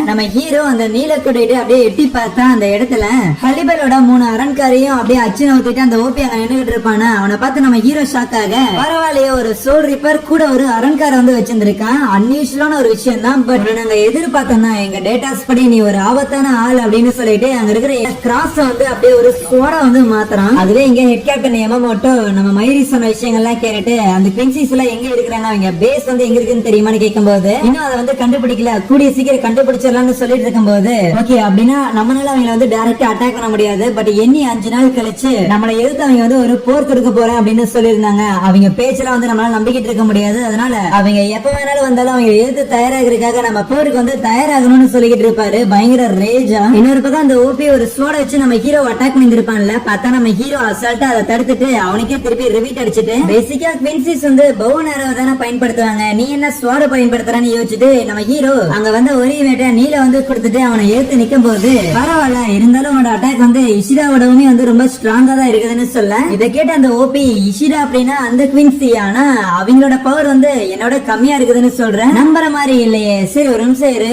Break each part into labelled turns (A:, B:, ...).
A: நம்ம ஹீரோ அந்த நீலக்குடிட்டு அப்படியே எட்டி பார்த்தா அந்த இடத்துல ஹலிபலோட 3 அரண்காரையும் அப்படியே அச்சு நவுத்திட்டு அந்த ஓபி அங்க நின்றுட்டு இருப்பானா. அவனை பார்த்து நம்ம ஹீரோ ஷாக் ஆக, பரவாயில்லையே ஒரு சோல் ரிப்பர் கூட ஒரு அரண்கார வந்து வச்சிருந்திருக்கான், அன்யூஷுவலான ஒரு விஷயம் தான். பட் நாங்க எதிர்பார்த்தோம்னா எங்க டேட்டாஸ் படி நீ ஒரு ஆபத்தான ஆள் அப்படின்னு சொல்லிட்டு அங்க இருக்கிற கிராஸ் வந்து அப்படியே ஒரு ஸ்வாடா வந்து மாத்துறான். அதுல இங்க ஹெட் கேப்டன் யமமோட்டோ நம்ம மயூரி சொன்ன விஷயங்கள்லாம் கேட்டுட்டு அந்த குயின்சிஸ் எல்லாம் எங்க இருக்கிறாங்க, அவங்க பேஸ் வந்து எங்க இருக்குன்னு தெரியுமான்னு கேட்கும்போது இன்னும் அதை வந்து கண்டுபிடிக்கல, கூடிய சீக்கிரம் கண்டுபிடிச்சிடலாம்னு சொல்லிட்டு இருக்கும்போது ஓகே அப்படின்னா நம்மளால அவங்களை வந்து டைரக்டா அட்டாக் பண்ண முடியாது, பட் எண்ணி 5 நாள் கழிச்சு நம்மளை எதிர்த்து அவங்க வந்து ஒரு போர் தொடுக்க போறேன் அப்படின்னு சொல்லியிருந்தாங்க. அவங்க பேச்செல்லாம் வந்து நம்மளால நம்பிக்கிட்டு இருக்க முடியாது, அதனால அவங்க எப்ப வேணாலும் வந்தாலும் அவங்க எதிர்த்து தயாராகிறதுக்காக நம்ம போருக்கு வந்து தயாராகணும்னு சொல்லிக்கிட்டு இருப்பாரு பயங்கர ரேஜா. இன்னொரு பக்கம் அந்த ஓபி ஒரு ஸ்வாட வச்சு நம்ம ஹீரோ அட்டாக் பண்ணிருப்பான்ல, பார்த்தா நம்ம ஹீரோ அசால்ட்டா அதை தடுத்துட்டு அவனுக்கே திருப்பி ரிவீட் அடிச்சுட்டு பேசிக்கா குயின்சிஸ் வந்து பவுன் ஆரோவை தானே பயன்படுத்துவாங்க, நீ என்ன ஸ்வாட பயன்படுத்துறான்னு யோசிச்சுட்டு நம்ம ஹீரோ அங்க வந்து ஒரே வேட்டை நீல வந்து கொடுத்துட்டு அவனை ஏத்து நிக்கும் போது பரவாயில்ல இருந்தாலும் அவனோட அட்டாக் வந்து இஷிராவோடவுமே வந்து ரொம்ப ஸ்ட்ராங்கா தான் இருக்குதுன்னு சொல்ல, இதை கேட்ட அந்த ஓபி இஷிரா அப்படின்னா அந்த குயின்சி, ஆனா அவங்களோட பவர் வந்து என்னோட கம்மியா இருக்குதுன்னு சொல்றேன், நம்புற மாதிரி இல்லையே. சரி ஒரு நிமிஷம் இரு,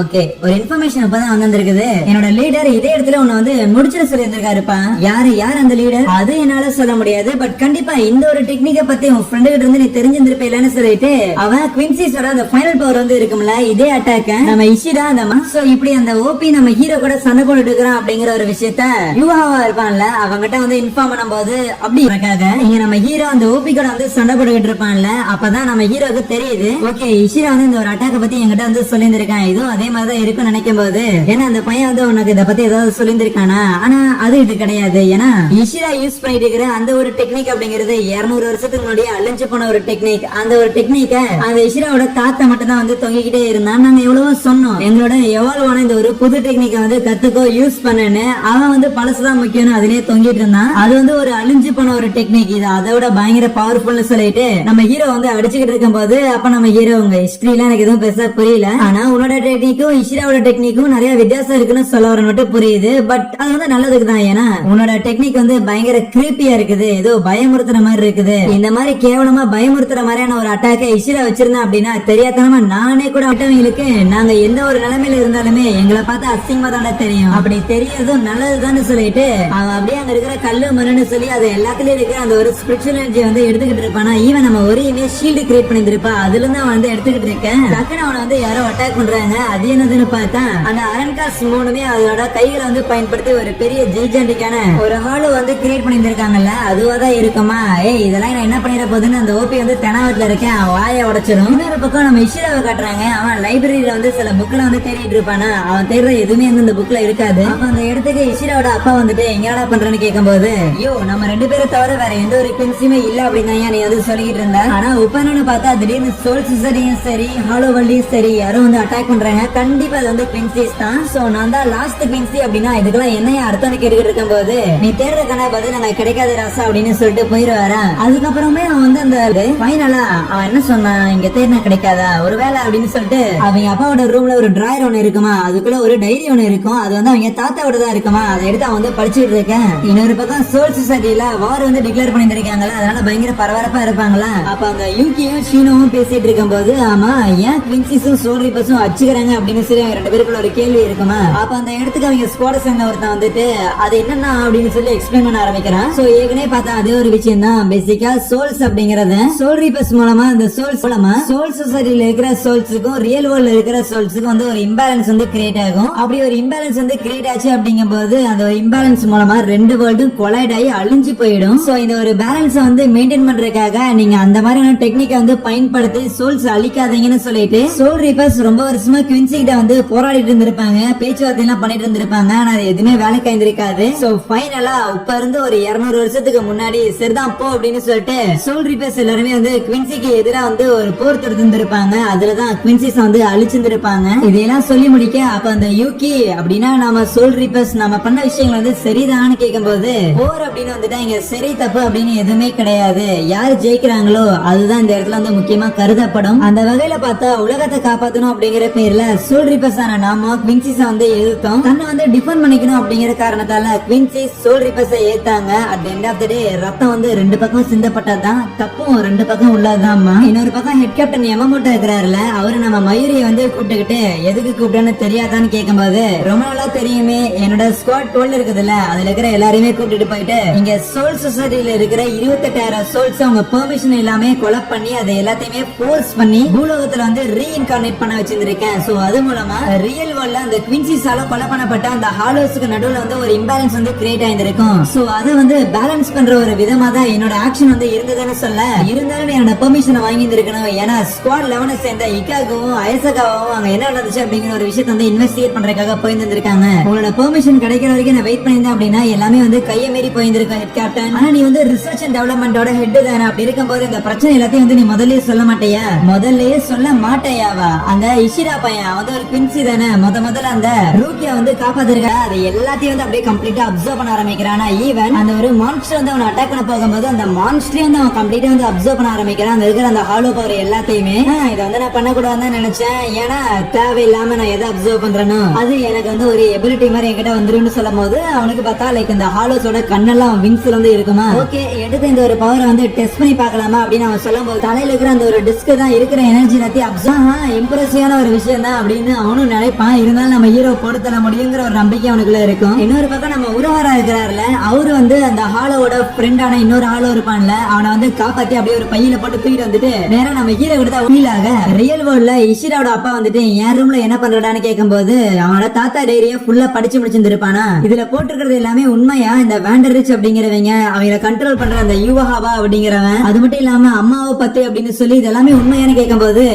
A: ஓகே ஒரு இன்ஃபர்மேஷன் இப்பதான் வந்திருக்குது, என்னோட லீடர் இதே இடத்துல உன்னை வந்து முடிச்சிட சொல்லி இருந்திருக்காருப்பா. யார் அந்த லீடர் அது என்னால சொல்ல முடியாது, பட் கண்டிப்பா இந்த ஒரு டெக்னிக்கை பத்தி உன் ஃப்ரெண்டு கிட்ட இருந்து நீ தெரிஞ்சிருப்பேன்னு சொல்லிட்டு அவன் குயின்சிஸோட அந்த ஃபைனல் பவர் வந்து இருக்கும்ல இதே அட்டாக் நம்ம இஷிரா அந்த மாசோ இப்படி அந்த ஓபி நம்ம ஹீரோ கூட சண்டை போட்டுட்டு இருக்கிறான் அப்படிங்கிற ஒரு விஷயத்த யூஹாவா இருப்பான்ல அவங்கிட்ட வந்து இன்ஃபார்ம் பண்ணும்போது அப்படி இருக்காங்க இங்க நம்ம ஹீரோ அந்த ஓபி கூட வந்து சண்டை போட்டுக்கிட்டு இருப்பான்ல, அப்பதான் நம்ம ஹீரோக்கு தெரியுது ஓகே இஷிரா வந்து இந்த ஒரு அட்டாக்க பத்தி என்கிட்ட வந்து சொல்லியிருந்திருக்கான், இதுவும் அதே மாதிரிதான் இருக்குன்னு நினைக்கும் போது ஏன்னா அந்த பையன் வந்து உனக்கு இதை பத்தி ஏதாவது சொல்லியிருந்திருக்கானா, ஆனா அது இது கிடையாது, ஏன்னா இஷிரா யூஸ் பண்ணிட்டு இருக்கிற அந்த ஒரு டெக்னிக் அப்படிங்கிறது 200 வருஷத்துக்கு முன்னாடி அழிஞ்சு போன ஒரு டெக்னிக். அந்த ஒரு டெக்னிக்க அந்த இஷிராவோட தாத்தா மட்டும் தான் வந்து தொங்கிக்கிட்டே இருந்தான். நாங்க எவ்வளவோ சொன்னோம் எங்களோட எவால்வான இந்த ஒரு புது டெக்னிக்க வந்து கத்துக்கோ யூஸ் பண்ணு, அவன் வந்து பழசுதான் முக்கியம் அதுலயே தொங்கிட்டு இருந்தான். அது வந்து ஒரு அழிஞ்சு போன ஒரு டெக்னிக், இது அதோட பயங்கர பவர்ஃபுல்னு சொல்லிட்டு நம்ம ஹீரோ வந்து அடிச்சுக்கிட்டு இருக்கும் போது அப்ப நம்ம ஹீரோ உங்க ஹிஸ்டரி எல்லாம் எனக்கு எதுவும் பெருசா புரியல, ஆனா உன்னோட டெக்னிக்கும் இஷிராவோட டெக்னிக்கும் நிறைய வித்தியாசம் இருக்குன்னு சொல்ல வர மட்டும் புரியுது, பட் அது வந்து நல்லதுக்கு தான், ஏன்னா உன்னோட டெக்னிக் வந்து பயங்கர கிரீப்பியா இருக்குது, ஏதோ பயமுறுத்துற மாதிரி இருக்குது, இந்த மாதிரி கேவலமா பயமுறுத்துற மாதிரியான ஒரு அட்டாக்க இஷிரா வச்சிருந்தேன் அப்படின்னா தெரியாதனமா நானே கூட விட்டவங்களுக்கு நாங்க எந்த ஒரு நிலைமையில இருந்தாலுமே எங்களை பார்த்து அசிங்கமா தானே தெரியும், அப்படி தெரியறதும் நல்லதுதான்னு சொல்லிட்டு அவன் அப்படியே அங்க இருக்கிற கல்லு மருன்னு சொல்லி அது எல்லாத்துலயும் இருக்கிற அந்த ஒரு ஸ்பிரிச்சுவல் எனர்ஜி வந்து எடுத்துக்கிட்டு இருப்பானா. ஈவன் நம்ம ஒரு ஷீல்டு கிரியேட் பண்ணிருப்பா அதுல இருந்து அவன் வந்து எடுத்துக்கிட்டு இருக்கேன். டக்குன்னு அவனை வந்து யாரோ அட்டாக் பண்றாங்க, அது என்னதுன்னு பார்த்தா அந்த அரண்காஸ் 3மே அதோட கைகளை வந்து பயன்படுத்தி ஒரு பெரிய ஜெய்ஜாண்டிக்கான ஒரு ஹாலு வந்து கிரியேட் பண்ணிருக்காங்கல்ல, அதுவாதான் இருக்குமா. இதெல்லாம் நான் என்ன பண்ணிட போகுதுன்னு அந்த ஓபி வந்து தெனாவத்துல இருக்கேன் வாயை உடைச்சிடும். இன்னொரு பக்கம் நம்ம இஷிராவை காட்டுறாங்க, அவன் லைப்ரரியில வந்து சில புக்ல வந்து தேடிட்டு இருப்பானா, அவன் தேடுற எதுவுமே வந்து இந்த புக்ல இருக்காது. அப்ப அந்த இடத்துக்கு இஷிராவோட அப்பா வந்துட்டு எங்கடா பண்றேன்னு கேட்கும்போது ஐயோ நம்ம 2 பேரை தவிர வேற எந்த ஒரு குயின்ஸுமே இல்ல அப்படின்னு நீ வந்து சொல்லிக்கிட்டு இருந்த, ஆனா உப்பன்னு பார்த்தா திடீர்னு சோல் சிசரையும் சரி ஹாலோ வள்ளியும் சரி யாரும் வந்து அட்டாக் பண்றாங்க, கண்டிப்பா அது வந்து குயின்சிஸ் தான். சோ நான் தான் லாஸ்ட் குயின்சி அப்படின்னா இதுக்கெல்லாம் என்னைய அர்த்தம் கேட்டுக்கிட்டு இருக்கும் போது நீ தேடுறதுக்கான பதில் நாங்க கிடைக்காத ராசா அப்படின்னு சொல்லிட்டு போயிருவாரா. அதுக்கப்புறமே அவன் வந்து அந்த ஃபைனலா அவன் என்ன சொன்னான், இங்க தேடினா கிடைக்காதா ஒருவேளை அப்படின்னு சொல்லிட்டு அவங்க அப்பாவோட ரூம்ல ஒரு டிராயர் ஒண்ணு இருக்குமா, அதுக்குள்ள ஒரு டைரி ஒண்ணு இருக்கும், அது வந்து அவங்க தாத்தாவோட தான் இருக்குமா, அதை எடுத்து அவன் வந்து படிச்சுட்டு இருக்கேன். இன்னொரு பக்கம் சோல் சொசைட்டில வார் வந்து டிக்ளேர் பண்ணிருக்காங்களா, அதனால பயங்கர பரபரப்பா இருப்பாங்களா. அப்ப அந்த யூகியும் ஷீனோவும் பேசிட்டு இருக்கும் போது ஆமா ஏன் குயின்சிஸும் சோல் ரிப்பர்ஸும் அடிச்சுக்கிறாங்க அப்படின்னு சொல்லி 2 பேருக்குள்ள ஒரு கேள்வி இருக்குமா. அப்ப அந்த இடத்துக்கு அவங்க ஸ்குவாட சேர்ந்த ஒருத்தன் வந்துட்டு அது என்னன்னா அப்படின்னு சொல்லி எக்ஸ்பிளைன் பண்ண ஆரம்பிக்கிறான். சோ ஏற்கனவே பார்த்தா அதே ஒரு விஷயம் தான், பேசிக்கா சோல்ஸ் அப்படிங்கறது சோல் ரிப்பர்ஸ் மூலமா இந்த சோல்ஸ் மூலமா சோல் சொசைட்டில இருக்கிற சோல்ஸுக்கும் ரியல் வேர்ல்ட்ல இருக்கிற சோல்ஸுக்கும் வந்து ஒரு இம்பேலன்ஸ் வந்து கிரியேட் ஆகும். அப்படி ஒரு இம்பேலன்ஸ் வந்து கிரியேட் ஆச்சு அப்படிங்கும் போது அந்த ஒரு இம்பேலன்ஸ் மூலமா 2 வேர்ல்டும் கொலைட் ஆகி அழிஞ்சு போயிடும். சோ இந்த ஒரு பேலன்ஸ் வந்து மெயின்டைன் பண்றதுக்காக நீங்க அந்த மாதிரியான டெக்னிக்கை வந்து பயன்படுத்தி சோல்ஸ் அழிக்காதீங்கன்னு சொல்லிட்டு சோல் ரிப்பர்ஸ் ரொம்ப வருஷமா குயின்சி கிட்ட வந்து போராடிட்டு இருந்திருப்பாங்க, பேச்சுவார்த்தை எல்லாம் பண்ணிட்டு இருந்திருப்பாங்க, ஆனா அது எதுவுமே வேலைக்கு ஆயிருக்காது. சோ ஃபைனலா இப்ப இருந்து ஒரு 200 வருஷத்துக்கு முன்னாடி சரிதான் போ அப்படின்னு சொல்லிட்டு சோல் ரிப்பர்ஸ் எல்லாருமே வந்து குயின்சிக்கு எதிராக வந்து ஒரு போர் தொடுத்திருந்திருப்பாங்க, அதுலதான் குயின்சிஸ் வந்து அழிச்சிருந்திருப்பாங்க. இதெல்லாம் சொல்லி முடிக்க அப்ப அந்த யூகி அப்படின்னா நம்ம சோல் ரிப்பர்ஸ் நம்ம பண்ண விஷயங்கள் வந்து சரிதான்னு கேட்கும் போது போர் அப்படின்னு வந்துட்டா இங்க சரி தப்பு அப்படின்னு எதுவுமே கிடையாது, யாரு ஜெயிக்கிறாங்களோ அதுதான் இந்த இடத்துல வந்து முக்கியமா கருதப்படும். அந்த வகையில பார்த்தா உலகத்தை காப்பாத்தணும் அப்படிங்கிற பேர்ல சோல் ரிப்பர்ஸ் ஆன நாம குயின்சிஸ வந்து எதிர்த்தோம், தன்னை வந்து டிஃபெண்ட் பண்ணிக்கணும் அப்படிங்கிற காரணத்தால குயின்சிஸ் சோல் ரிப்பர்ஸ ஏத்தாங்க. At end of the day ரத்தம் வந்து 2 பக்கம் சிந்தப்பட்டதுதான், தப்பும் 2 பக்கம் உள்ளதுதான். இன்னொரு பக்கம் ஹெட் கேப்டன் யமமோட்டோ இருக்கிறாருல, அவரு நம்ம மயூரியை வந்து கூப்பிட்டுக்கிட்டு எதுக்கு கூப்பிட்டேன்னு தெரியாதான்னு கேட்கும்போது ரொம்ப நாளா தெரியுமே, என்னோட ஸ்குவாட் 12 இருக்குதுல்ல, அதுல இருக்கிற எல்லாரையுமே கூப்பிட்டு போயிட்டு இங்க சோல் சொசைட்டில இருக்கிற 28,000 சோல்ஸ் அவங்க பெர்மிஷன் இல்லாம கொலை பண்ணி அதை எல்லாத்தையுமே ஃபோர்ஸ் பண்ணி பூலோகத்துல வந்து ரீஇன்கார்னேட் பண்ண வச்சிருந்திருக்கேன். சோ அது மூலமா ரியல் வேர்ல்ட்ல அந்த குவின்சிஸால கொலை பண்ணப்பட்ட அந்த ஹாலோஸ்க்கு நடுவுல வந்து ஒரு இம்பேலன்ஸ் வந்து கிரியேட் ஆயிருக்கும். சோ அதை வந்து பேலன்ஸ் பண்ற ஒரு விதமா தான் என்னோட ஆக்ஷன் வந்து இருந்ததுன்னு சொல்ல, இருந்தாலும் என்னோட பெர்மிஷனை வாங்கி இருக்கணும். ஏன்னா ஸ்குவாட் 11 சேர்ந்த இக்காகவும் அயசகாவும் அங்க என்ன நடந்துச்சு அப்படிங்கிற ஒரு விஷயத்தை வந்து இன்வெஸ்டிகேட் பண்றதுக்காக போயிருந்திருக்காங்க. உங்களோட பெர்மிஷன் கிடைக்கிற வரைக்கும் நான் வெயிட் பண்ணியிருந்தேன் அப்படின்னா எல்லாமே வந்து கையை மீறி போயிருந்திருக்கேன் ஹெட் கேப்டன். ஆனா நீ வந்து ரிசர்ச் அண்ட் டெவலப்மெண்டோட ஹெட் தானே, அப்படி இருக்கும்போது இந்த பிரச்சனை எல்லாத்தையும் வந்து நீ முதல்லயே சொல்ல மாட்டேயா? முதல்லயே சொல்ல மாட்டேயாவா? அந்த இஷிரா பையன் வந்து ஒரு குவின்சி தானே, முதல்ல அந்த ரூக்கியா வந்து காப்பாத்திருக்க, அது எல்லாத்தையும் வந்து அப்படியே கம்ப்ளீட்டா அப்சர்வ் பண்ண ஆரம்பிக்கிறான். ஈவன் அந்த ஒரு மான்ஸ்டர் வந்து அவனை அட்டாக் பண்ண போகும்போது அந்த மான்ஸ்டரே வந்து அவன் கம்ப்ளீட்டா வந்து அப்சர்வ் பண்ண ஆரம்பிக்கிறான். அந்த இருக்கிற அந்த ஹாலோ பவர் எல்லாத்தையுமே. இதை வந்து நான் பண்ணக்கூடாதுன்னு நினைச்சேன். ஏன்னா தேவையில்லாம நான் எதை அப்சர்வ் பண்றேனோ அது எனக்கு வந்து ஒரு எபிலிட்டி மாதிரி என்கிட்ட வந்துருன்னு சொல்லும் போது அவனுக்கு பார்த்தா லைக் இந்த ஹாலோஸோட கண்ணெல்லாம் விங்ஸ்ல வந்து இருக்குமா. ஓகே, எடுத்து இந்த ஒரு பவரை வந்து டெஸ்ட் பண்ணி பார்க்கலாமா அப்படின்னு அவன் சொல்லும் போது தலையில இருக்கிற அந்த ஒரு டிஸ்க் தான் இருக்கிற எனர்ஜி எல்லாத்தையும் அப்சர்வ் இம்ப்ரெசிவான ஒரு விஷயம் தான் அப்படின்னு அவனும் நினைப்பான். இருந்தாலும் நம்ம ஹீரோ போட்டு தர முடியுங்கிற ஒரு நம்பிக்கை அவனுக்குள்ள இருக்கும். இன்னொரு பக்கம் நம்ம உறவரா இருக்கிறாருல, அவரு வந்து அந்த ஹாலோவோட ஃப்ரெண்டான இன்னொரு ஹாலோ இருப்பான்ல, அவனை வந்து காப்பாத்தி அப்படியே ஒரு பையில போட்டு தூக்கிட்டு வந்துட்டு நேரா நம்ம ஹீரோ கிட்ட ஃபீல் ஆக ரியல் வேர்ல்ட்ல இஷிராவோட அப்பா வந்துட்டு என் ரூம்ல என்ன பண்றடான்னு கேட்கும்போது அவனோட தாத்தா டைரிய ஃபுல்லா படிச்சு முடிச்சிருப்பானா. இதுல போட்டிருக்கிறது எல்லாமே உண்மையா? இந்த வேண்டரிச் அப்படிங்கிறவங்க அவங்களை கண்ட்ரோல் பண்ற அந்த யூவஹாவா அப்படிங்கிறவன், அது மட்டும் இல்லாம அம்மாவை பத்தி அப்படின்னு சொல்லி இதெல்லாமே உண்மையானு கேட்கும்போது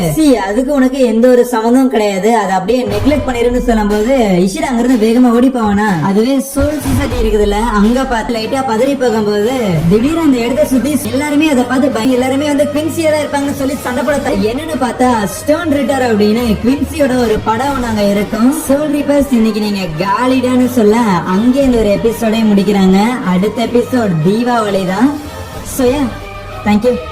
A: அதுக்கு உனக்கு எந்த ஒரு சம்மந்தமும் கிடையாது, அதை அப்படியே நெக்லெக்ட் பண்ணிருன்னு சொல்லும் போது இஷிரா அங்கிருந்து வேகமா ஓடி போவானா. அதுவே சோல் சொசைட்டி இருக்குதுல்ல, அங்க பார்த்து லைட்டா பதறி போகும்போது திடீர்னு அந்த இடத்தை சுத்தி எல்லாருமே அதை பார்த்து எல்லாருமே வந்து குவின்சியா தான் இருப்பாங்கன்னு சொல்லி சண்டை போட என்னன்னு பார்த்தா ஸ்டோன் ரிட்டர் அப்படின்னு குவின்சியோட ஒரு படம் நாங்க இருக்கும். சோல் ரிப்பர்ஸ் இன்னைக்கு நீங்க காலிடான்னு சொல்ல அங்கே இந்த ஒரு எபிசோடே முடிக்கிறாங்க. அடுத்த எபிசோட் தீபாவளி தான். So yeah, thank you.